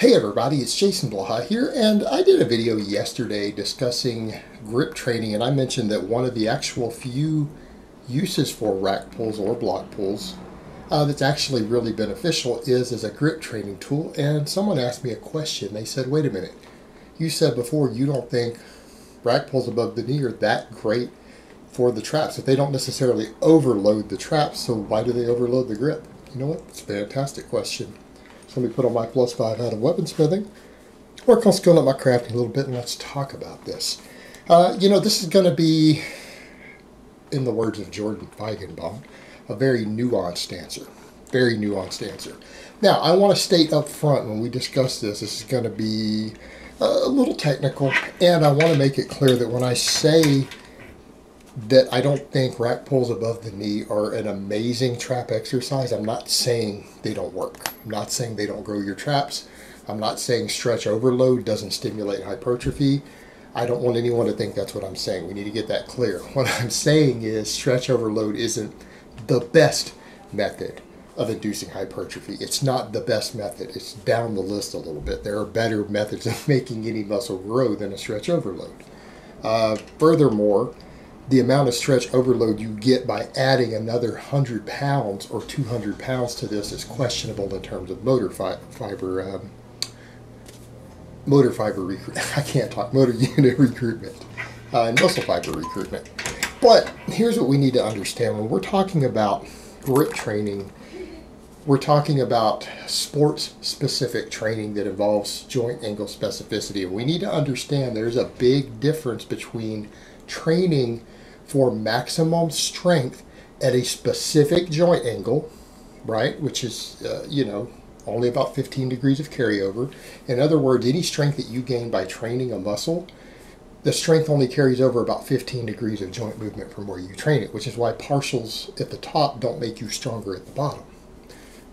Hey everybody, it's Jason Blaha here, and I did a video yesterday discussing grip training, and I mentioned that one of the actual few uses for rack pulls or block pulls that's actually really beneficial is as a grip training tool. And someone asked me a question. They said, wait a minute, you said before you don't think rack pulls above the knee are that great for the traps, that they don't necessarily overload the traps, so why do they overload the grip? You know what? It's a fantastic question. So let me put on my +5 hat of weaponsmithing, work on skilling up my crafting a little bit, and let's talk about this. This is going to be, in the words of Jordan Feigenbaum, a very nuanced answer. Very nuanced answer. Now, I want to state up front when we discuss this is going to be a little technical, and I want to make it clear that when I say that I don't think rack pulls above the knee are an amazing trap exercise, I'm not saying they don't work. I'm not saying they don't grow your traps. I'm not saying stretch overload doesn't stimulate hypertrophy. I don't want anyone to think that's what I'm saying. We need to get that clear. What I'm saying is stretch overload isn't the best method of inducing hypertrophy. It's not the best method. It's down the list a little bit. There are better methods of making any muscle grow than a stretch overload. Furthermore, the amount of stretch overload you get by adding another 100 pounds or 200 pounds to this is questionable in terms of motor fiber recruitment. I can't talk, motor unit recruitment and muscle fiber recruitment. But here's what we need to understand. When we're talking about grip training, we're talking about sports-specific training that involves joint angle specificity. And we need to understand there's a big difference between training for maximum strength at a specific joint angle, right, which is, only about 15 degrees of carryover. In other words, any strength that you gain by training a muscle, the strength only carries over about 15 degrees of joint movement from where you train it, which is why partials at the top don't make you stronger at the bottom,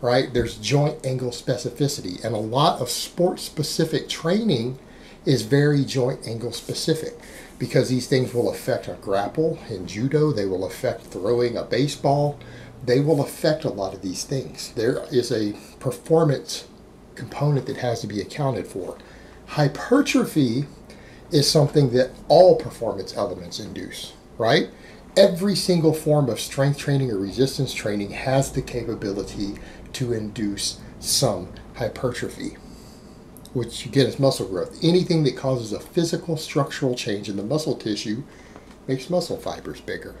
right? There's joint angle specificity, and a lot of sport-specific training is very joint angle specific, because these things will affect a grapple in judo, they will affect throwing a baseball, they will affect a lot of these things. There is a performance component that has to be accounted for. Hypertrophy is something that all performance elements induce, right? Every single form of strength training or resistance training has the capability to induce some hypertrophy, which you get as muscle growth. Anything that causes a physical structural change in the muscle tissue makes muscle fibers bigger.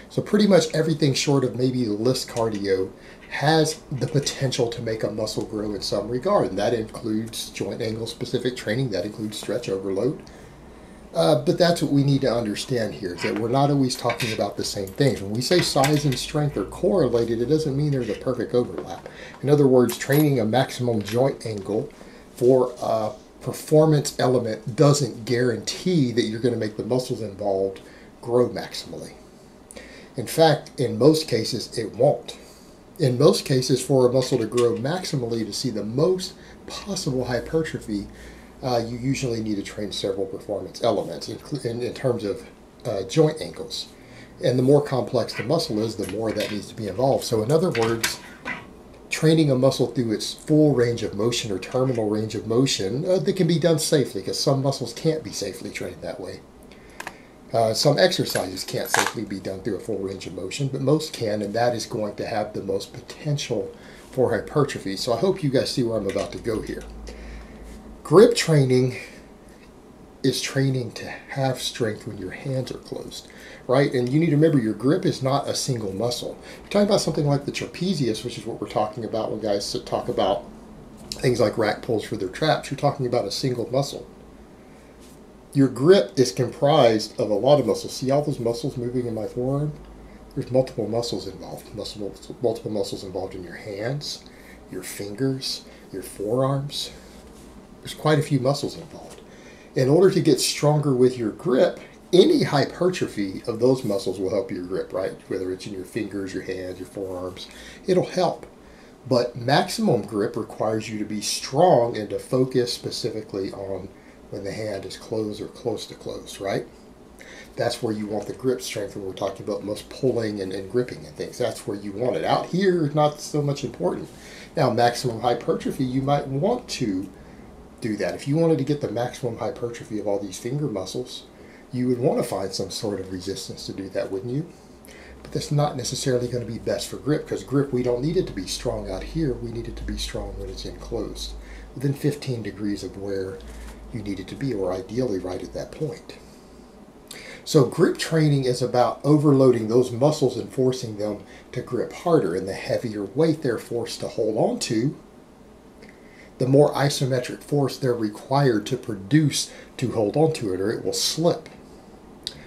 So pretty much everything short of maybe the list cardio has the potential to make a muscle grow in some regard. And that includes joint angle specific training, that includes stretch overload. But that's what we need to understand here, is that we're not always talking about the same things. When we say size and strength are correlated, it doesn't mean there's a perfect overlap. In other words, training a maximum joint angle for a performance element doesn't guarantee that you're going to make the muscles involved grow maximally. In fact, in most cases, it won't. In most cases, for a muscle to grow maximally, to see the most possible hypertrophy, you usually need to train several performance elements in terms of joint angles. And the more complex the muscle is, the more that needs to be involved. So in other words, training a muscle through its full range of motion or terminal range of motion that can be done safely, because some muscles can't be safely trained that way. Some exercises can't safely be done through a full range of motion, but most can, and that is going to have the most potential for hypertrophy. So I hope you guys see where I'm about to go here. Grip training is training to have strength when your hands are closed, right? And you need to remember your grip is not a single muscle. You're talking about something like the trapezius, which is what we're talking about when guys talk about things like rack pulls for their traps. You're talking about a single muscle. Your grip is comprised of a lot of muscles. See all those muscles moving in my forearm? There's multiple muscles involved. Multiple muscles involved in your hands, your fingers, your forearms. There's quite a few muscles involved. In order to get stronger with your grip, any hypertrophy of those muscles will help your grip, right? Whether it's in your fingers, your hands, your forearms, it'll help. But maximum grip requires you to be strong and to focus specifically on when the hand is closed or close to close, right? That's where you want the grip strength when we're talking about most pulling and gripping and things. That's where you want it. Out here, not so much important. Now, maximum hypertrophy, you might want to do that. If you wanted to get the maximum hypertrophy of all these finger muscles, you would want to find some sort of resistance to do that, wouldn't you? But that's not necessarily going to be best for grip, because grip, we don't need it to be strong out here. We need it to be strong when it's enclosed, within 15 degrees of where you need it to be, or ideally right at that point. So grip training is about overloading those muscles and forcing them to grip harder, and the heavier weight they're forced to hold on to, the more isometric force they're required to produce to hold on to it, or it will slip.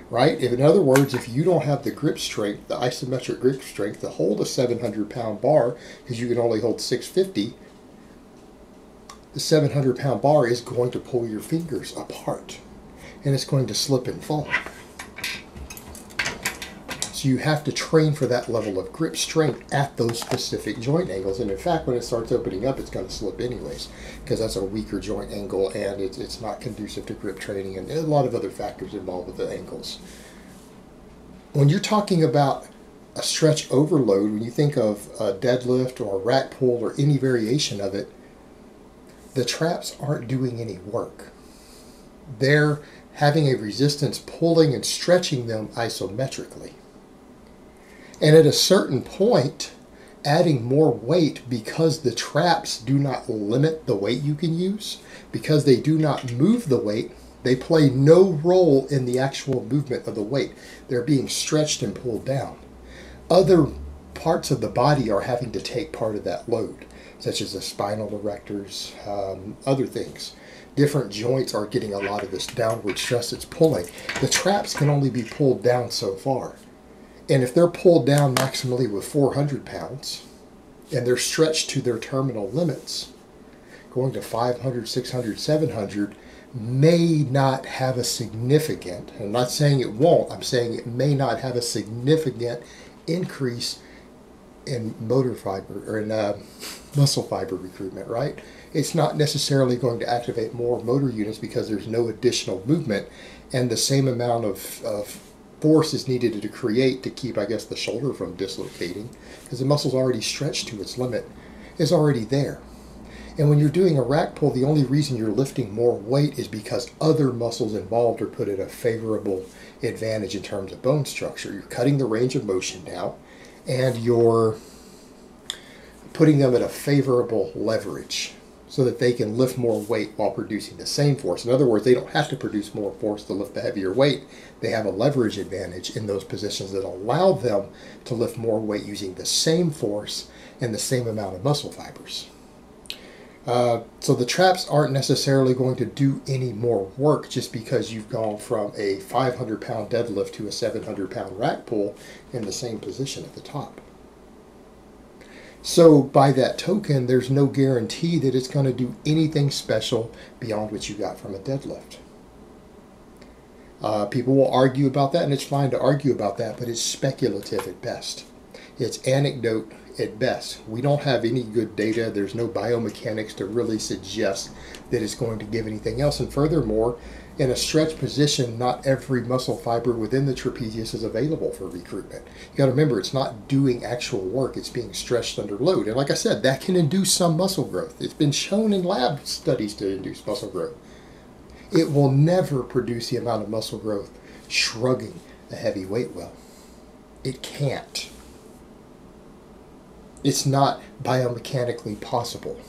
Right? In other words, if you don't have the grip strength, the isometric grip strength to hold a 700-pound bar, because you can only hold 650, the 700-pound bar is going to pull your fingers apart, and it's going to slip and fall. So you have to train for that level of grip strength at those specific joint angles. And in fact, when it starts opening up, it's going to slip anyways, because that's a weaker joint angle, and it's not conducive to grip training, and a lot of other factors involved with the angles. When you're talking about a stretch overload, when you think of a deadlift or a rack pull or any variation of it, the traps aren't doing any work. They're having a resistance pulling and stretching them isometrically. And at a certain point, adding more weight, because the traps do not limit the weight you can use, because they do not move the weight, they play no role in the actual movement of the weight. They're being stretched and pulled down. Other parts of the body are having to take part of that load, such as the spinal erectors, other things. Different joints are getting a lot of this downward stress it's pulling. The traps can only be pulled down so far. And if they're pulled down maximally with 400 pounds, and they're stretched to their terminal limits, going to 500, 600, 700 may not have a significant, I'm not saying it won't, I'm saying it may not have a significant increase in motor fiber, or in muscle fiber recruitment, right? It's not necessarily going to activate more motor units, because there's no additional movement, and the same amount of force is needed to create to keep, I guess, the shoulder from dislocating, because the muscle's already stretched to its limit, is already there. And when you're doing a rack pull, the only reason you're lifting more weight is because other muscles involved are put at a favorable advantage in terms of bone structure. You're cutting the range of motion now, and you're putting them at a favorable leverage so that they can lift more weight while producing the same force. In other words, they don't have to produce more force to lift the heavier weight. They have a leverage advantage in those positions that allow them to lift more weight using the same force and the same amount of muscle fibers. So the traps aren't necessarily going to do any more work just because you've gone from a 500-pound deadlift to a 700-pound rack pull in the same position at the top. So by that token, there's no guarantee that it's going to do anything special beyond what you got from a deadlift. People will argue about that, and it's fine to argue about that, but it's speculative at best. It's anecdote at best. We don't have any good data. There's no biomechanics to really suggest that it's going to give anything else. And furthermore, in a stretch position, not every muscle fiber within the trapezius is available for recruitment. You got to remember, it's not doing actual work. It's being stretched under load. And like I said, that can induce some muscle growth. It's been shown in lab studies to induce muscle growth. It will never produce the amount of muscle growth shrugging a heavy weight well. It can't. It's not biomechanically possible.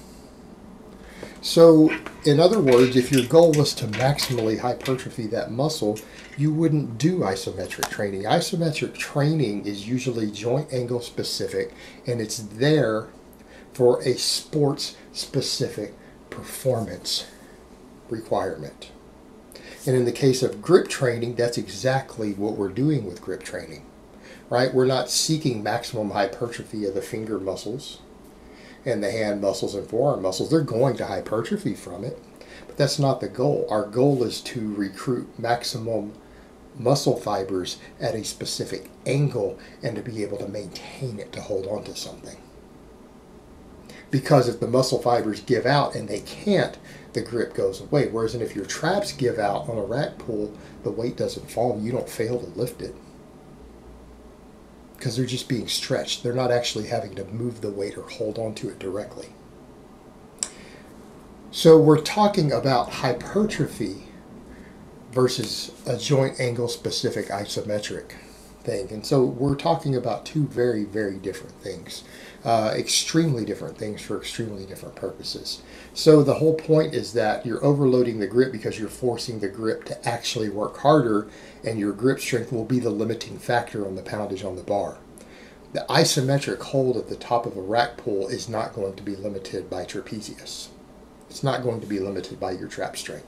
So, in other words, if your goal was to maximally hypertrophy that muscle, you wouldn't do isometric training. Isometric training is usually joint angle specific, and it's there for a sports specific performance requirement. And in the case of grip training, that's exactly what we're doing with grip training, right? We're not seeking maximum hypertrophy of the finger muscles and the hand muscles and forearm muscles. They're going to hypertrophy from it, but that's not the goal. Our goal is to recruit maximum muscle fibers at a specific angle and to be able to maintain it, to hold on to something. Because if the muscle fibers give out and they can't, the grip goes away. Whereas if your traps give out on a rack pull, the weight doesn't fall, you don't fail to lift it, because they're just being stretched. They're not actually having to move the weight or hold on to it directly. So we're talking about hypertrophy versus a joint angle specific isometric thing. And so we're talking about two very, very different things, extremely different things for extremely different purposes. So the whole point is that you're overloading the grip because you're forcing the grip to actually work harder, and your grip strength will be the limiting factor on the poundage on the bar. The isometric hold at the top of a rack pull is not going to be limited by trapezius. It's not going to be limited by your trap strength.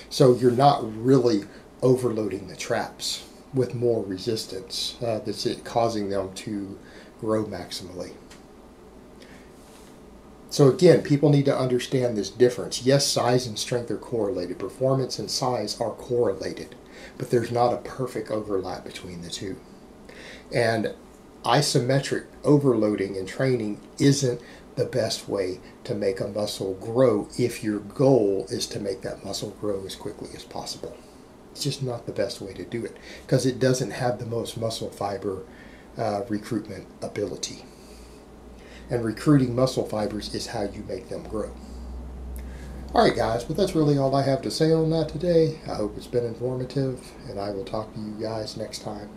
So you're not really overloading the traps with more resistance that's causing them to grow maximally. So again, people need to understand this difference. Yes, size and strength are correlated. Performance and size are correlated, but there's not a perfect overlap between the two. And isometric overloading in training isn't the best way to make a muscle grow if your goal is to make that muscle grow as quickly as possible. It's just not the best way to do it because it doesn't have the most muscle fiber recruitment ability. And recruiting muscle fibers is how you make them grow. All right, guys, but that's really all I have to say on that today. I hope it's been informative, and I will talk to you guys next time.